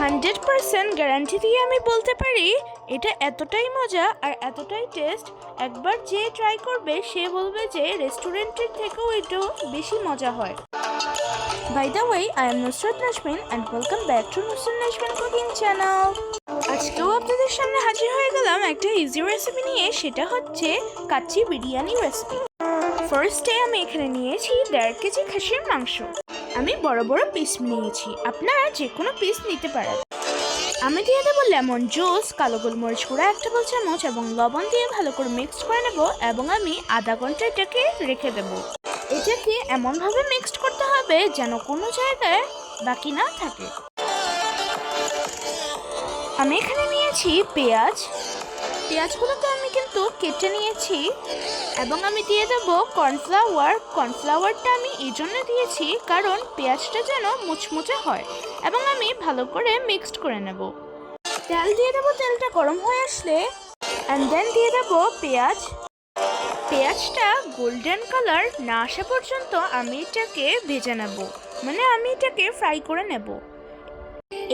100% guarantee দিয়ে আমি বলতে পারি এটা এতটাই মজা আর এতটাই টেস্ট, একবার যে ট্রাই করবে সে বলবে যে রেস্টুরেন্টের থেকেও এটা বেশি মজা হয়। By the way, I am Nusrat Nazmin and welcome back to Nusrat Nazmin cooking channel. আজকেও আপনাদের সামনে হাজির হয়ে গেলাম একটা ইজি রেসিপি নিয়ে, সেটা হচ্ছে কাচ্চি বিরিয়ানি রেসিপি। ফার্স্টে আমি এখানে নিয়েছি 1.5 কেজি খাসির মাংস। আমি বড় বড় পিস নিয়েছি, আপনারা যে কোনো পিস নিতে পারেন। আমি দিয়ে দেবো লেমন জুস, কালো গোলমরিচ গুঁড়া 1 টেবিল চামচ এবং লবণ দিয়ে ভালো করে মিক্সড করে নেব এবং আমি আধা ঘন্টা এটাকে রেখে দেব। এটাকে এমনভাবে মিক্সড করতে হবে যেন কোনো জায়গায় বাকি না থাকে। আমি এখানে নিয়েছি পেঁয়াজগুলোকে আমি কিন্তু কেটে নিয়েছি এবং আমি দিয়ে দেবো কর্নফ্লাওয়ারটা আমি এই জন্য দিয়েছি কারণ পেঁয়াজটা যেন মুচমুচে হয় এবং আমি ভালো করে মিক্সড করে নেব। তেল দিয়ে দেবো, তেলটা গরম হয়ে আসলে অ্যান্ড দেন দিয়ে দেবো পেঁয়াজটা গোল্ডেন কালার না আসা পর্যন্ত আমি এটাকে ভেজে নেব, মানে আমি এটাকে ফ্রাই করে নেব।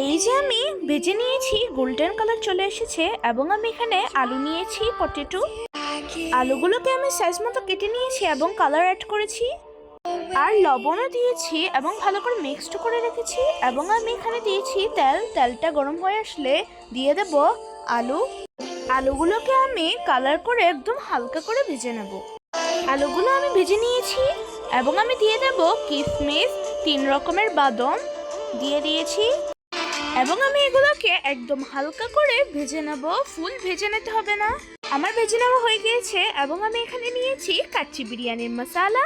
এই যে আমি ভেজে নিয়েছি, গোল্ডেন কালার চলে এসেছে এবং আমি এখানে আলু নিয়েছি, পটেটো। আলুগুলোকে আমি সাইজ মতো কেটে নিয়েছি এবং কালার অ্যাড করেছি আর লবণও দিয়েছি এবং ভালো করে মিক্সড করে রেখেছি এবং আমি এখানে দিয়েছি তেলটা গরম হয়ে আসলে দিয়ে দেব আলুগুলোকে আমি কালার করে একদম হালকা করে ভেজে নেব। আলুগুলো আমি ভেজে নিয়েছি এবং আমি দিয়ে দেব কিশমিশ, 3 রকমের বাদাম দিয়ে দিয়েছি এবং আমি এগুলোকে একদম হালকা করে ভেজে নেব, ফুল ভেজে নিতে হবে না। আমার ভেজে নেওয়া হয়ে গিয়েছে এবং আমি এখানে নিয়েছি কাচ্চি বিরিয়ানির মশলা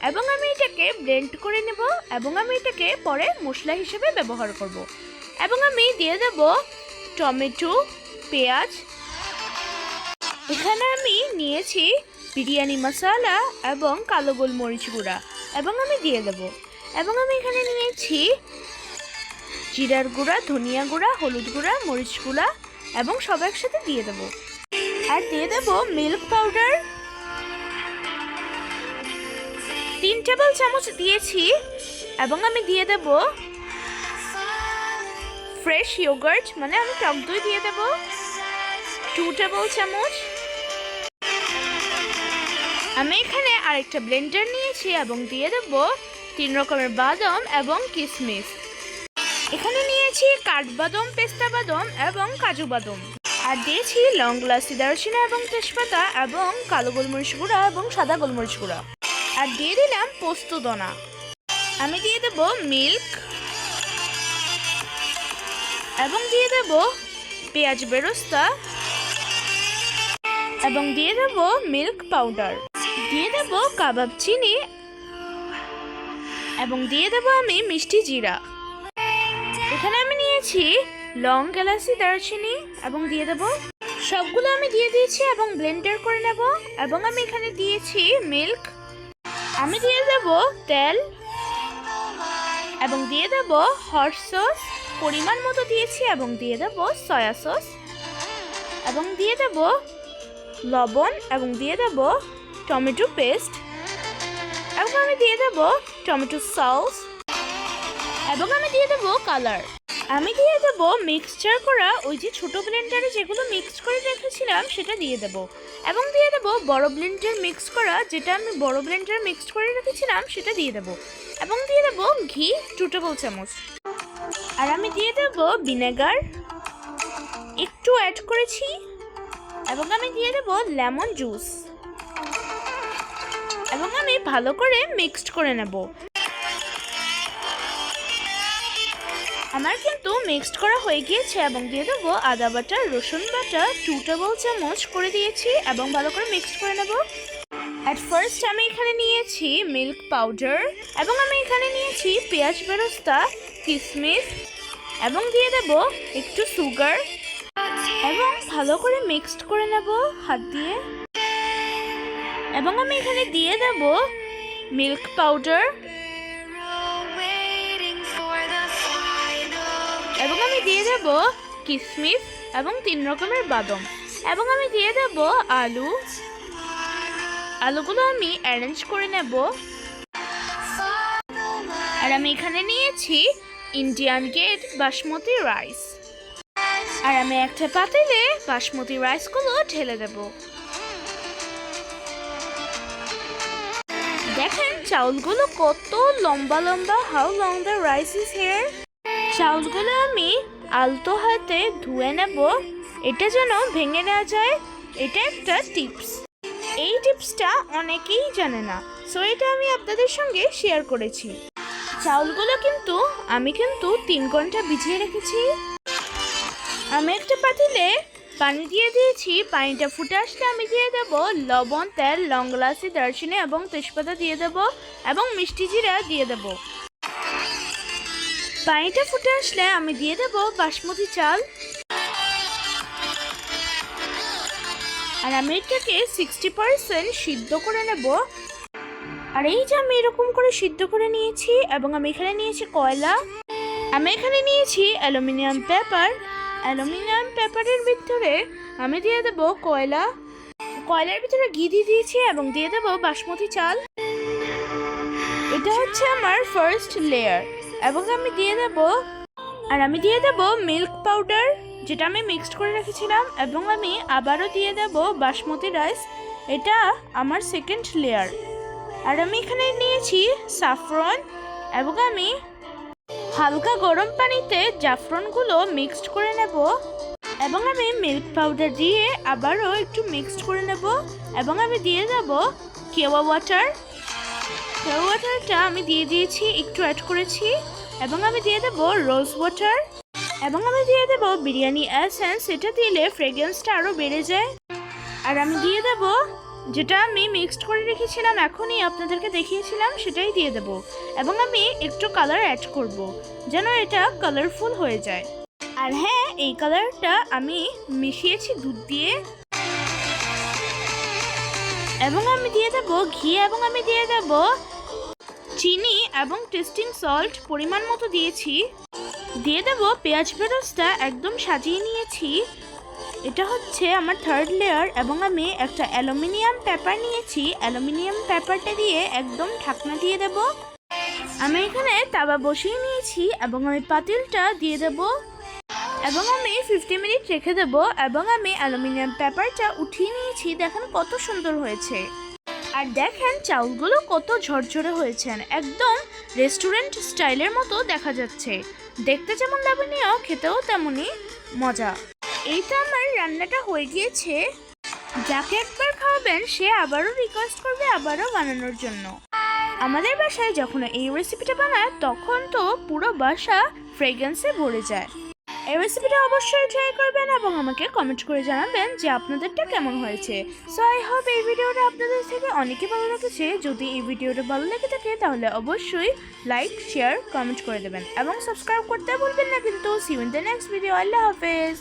এবং আমি এটাকে ব্লেন্ড করে নেব এবং আমি এটাকে পরে মশলা হিসেবে ব্যবহার করব। এবং আমি দিয়ে দেব টমেটো, পেঁয়াজ। এখানে আমি নিয়েছি বিরিয়ানি মশলা এবং কালো গোলমরিচ গুঁড়া এবং আমি দিয়ে দেব এবং আমি এখানে নিয়েছি জিরার গুঁড়া, ধনিয়া গুঁড়া, হলুদ গুঁড়া, মরিচ গুঁড়া এবং সব একসাথে দিয়ে দেব। আর দিয়ে দেব মিল্ক পাউডার 3 টেবিল চামচ দিয়েছি এবং আমি দিয়ে দেব ফ্রেশ ইয়োগার্ট, মানে আমি টক দই দিয়ে দেব 2 টেবিল চামচ। আমি এখানে আরেকটা ব্লেন্ডার নিয়েছি এবং দিয়ে দেব 3 রকমের বাদাম এবং কিশমিশ। এখানে নিয়েছি কাঠবাদাম, পেস্তা বাদাম এবং কাজু বাদাম। আর দিয়েছি লং, ইলাচি, দারুচিনি এবং তেজপাতা এবং কালো গোলমরিচ গুঁড়া এবং সাদা গোলমরিচ গুঁড়া। আর দিয়ে দিলাম পোস্তদানা। আমি দিয়ে দেব মিল্ক এবং দিয়ে দেব পেঁয়াজ বেরেস্তা এবং দিয়ে দেব মিল্ক পাউডার, দিয়ে দেব কাবাব চিনি এবং দিয়ে দেব আমি মিষ্টি জিরা। এখানে আমি নিয়েছি লং, এলাচি, দারুচিনি এবং দিয়ে দেব সবগুলো আমি দিয়ে দিয়েছি এবং ব্লেন্ডার করে নেব এবং আমি এখানে দিয়েছি মিল্ক। আমি দিয়ে দেব তেল এবং দিয়ে দেব হট সস পরিমাণ মতো দিয়েছি এবং দিয়ে দেব সয়া সস এবং দিয়ে দেব লবণ এবং দিয়ে দেব টমেটো পেস্ট এবং আমি দিয়ে দেব টমেটো সস এবং আমি দিয়ে দেব কালার। আমি দিয়ে দেব মিক্সচার করা ওই যে ছোট ব্লেন্ডারে যেগুলো মিক্স করে রেখেছিলাম সেটা দিয়ে দেব এবং দিয়ে দেব বড় ব্লেন্ডার মিক্স করা, যেটা আমি বড় ব্লেন্ডার মিক্স করে রেখেছিলাম সেটা দিয়ে দেব এবং দিয়ে দেব ঘি 2 টেবিল চামচ। আর আমি দিয়ে দেব ভিনেগার একটু অ্যাড করেছি এবং আমি দিয়ে দেব লেমন জুস এবং আমি ভালো করে মিক্সড করে নেব। আমার কিন্তু মিক্সড করা হয়ে গিয়েছে এবং দিয়ে দেবো আদা বাটা, রসুন বাটা 2 টেবিল চামচ করে দিয়েছি এবং ভালো করে মিক্সড করে নেব। অ্যাট ফার্স্ট আমি এখানে নিয়েছি মিল্ক পাউডার এবং আমি এখানে নিয়েছি পেঁয়াজ বেরেস্তা, কিশমিশ এবং দিয়ে দেব একটু সুগার এবং ভালো করে মিক্সড করে নেব হাত দিয়ে এবং আমি এখানে দিয়ে দেব মিল্ক পাউডার এবং আমি দিয়ে দেব কিশমিশ এবং 3 রকমের বাদাম এবং আমি দিয়ে দেব আলুগুলো আমি অ্যারেঞ্জ করে নেব। আর আমি এখানে নিয়েছি ইন্ডিয়ান গেট বাসমতি রাইস। আর আমি একটা পাতিলে বাসমতি রাইসগুলো ঢেলে দেব। দেখেন চাউলগুলো কত লম্বা লম্বা। How long the rice is here. চাউলগুলো আমি আলতো হাতে ধুয়ে নেব, এটা যেন ভেঙে না যায়। এটা একটা টিপস। এই টিপসটা অনেকেই জানে না, সো এটা আমি আপনাদের সঙ্গে শেয়ার করেছি। চাউলগুলো কিন্তু আমি 3 ঘন্টা ভিজিয়ে রেখেছি। আমি একটা পাতিলে পানি দিয়ে দিয়েছি। পানিটা ফুটে আসলে আমি দিয়ে দেব লবণ, তেল, লং এলাচি, দারচিনি এবং তেজপাতা দিয়ে দেব এবং মিষ্টি জিরা দিয়ে দেব। পানিটা ফুটে আসলে আমি দিয়ে দেব বাসমতি চাল। আর আমি এটাকে 60% সিদ্ধ করে নেব। আর এই যে আমি এরকম করে সিদ্ধ করে নিয়েছি এবং আমি এখানে নিয়েছি কয়লা। আমি এখানে নিয়েছি অ্যালুমিনিয়াম পেপার। অ্যালুমিনিয়াম পেপারের ভিতরে আমি দিয়ে দেব কয়লা। কয়লার ভিতরে ঘি দিয়ে দিয়েছি এবং দিয়ে দেব বাসমতি চাল। এটা হচ্ছে আমার ফার্স্ট লেয়ার এবং আমি দিয়ে দেব মিল্ক পাউডার, যেটা আমি মিক্সড করে রেখেছিলাম, এবং আমি আবারও দিয়ে দেব বাসমতি রাইস। এটা আমার সেকেন্ড লেয়ার। আর আমি এখানে নিয়েছি সাফরন এবং আমি হালকা গরম পানিতে জাফরানগুলো মিক্সড করে নেব এবং আমি মিল্ক পাউডার দিয়ে আবারও একটু মিক্সড করে নেব এবং আমি দিয়ে দেব কেওয়া ওয়াটার। কেওয়া ওয়াটারটা আমি দিয়ে দিয়েছি, একটু অ্যাড করেছি এবং আমি দিয়ে দেব রোজ ওয়াটার এবং আমি দিয়ে দেব বিরিয়ানি এসেন্স। এটা দিলে ফ্রেগ্রেন্সটা আরও বেড়ে যায়। আর আমি দিয়ে দেব যেটা আমি মিক্সড করে রেখেছিলাম, এখনই আপনাদেরকে দেখিয়েছিলাম, সেটাই দিয়ে দেব এবং আমি একটু কালার অ্যাড করব যেন এটা কালারফুল হয়ে যায়। আর হ্যাঁ, এই কালারটা আমি মিশিয়েছি দুধ দিয়ে এবং আমি দিয়ে দেব ঘি এবং আমি দিয়ে দেব চিনি এবং টেস্টিং সল্ট পরিমাণ মতো দিয়েছি। দিয়ে দেব পেঁয়াজ বেরেস্তা একদম সাজিয়ে নিয়েছি। এটা হচ্ছে আমার থার্ড লেয়ার এবং আমি একটা অ্যালুমিনিয়াম পেপার নিয়েছি। অ্যালুমিনিয়াম পেপারটা দিয়ে একদম ঢাকনা দিয়ে দেব। আমি এখানে তাওয়া বসিয়ে নিয়েছি এবং আমি পাতিলটা দিয়ে দেব এবং আমি 50 মিনিট রেখে দেব এবং আমি অ্যালুমিনিয়াম পেপারটা উঠিয়ে নিয়েছি। দেখেন কত সুন্দর হয়েছে। আর দেখেন চাউলগুলো কত ঝরঝরে হয়েছে, একদম রেস্টুরেন্ট স্টাইলের মতো দেখা যাচ্ছে। দেখতে যেমন লাবণীয়, খেতেও তেমনই মজা। এইটা আমার রান্নাটা হয়ে গিয়েছে। যাকে একবার খাওয়াবেন সে আবারও রিকোয়েস্ট করবে আবারও বানানোর জন্য। আমাদের বাসায় যখন এই রেসিপিটা বানায় তখন তো পুরো বাসা ফ্রেগ্রেন্সে ভরে যায়। এই রেসিপিটা অবশ্যই ট্রাই করবেন এবং আমাকে কমেন্ট করে জানাবেন যে আপনাদেরটা কেমন হয়েছে। সো আই হোপ এই ভিডিওটা আপনাদের থেকে অনেকই ভালো লেগেছে। যদি এই ভিডিওটা ভালো লেগে থাকে তাহলে অবশ্যই লাইক, শেয়ার, কমেন্ট করে দেবেন এবং সাবস্ক্রাইব করতে ভুলবেন না কিন্তু। See you in the next video. আল্লাহ হাফেজ।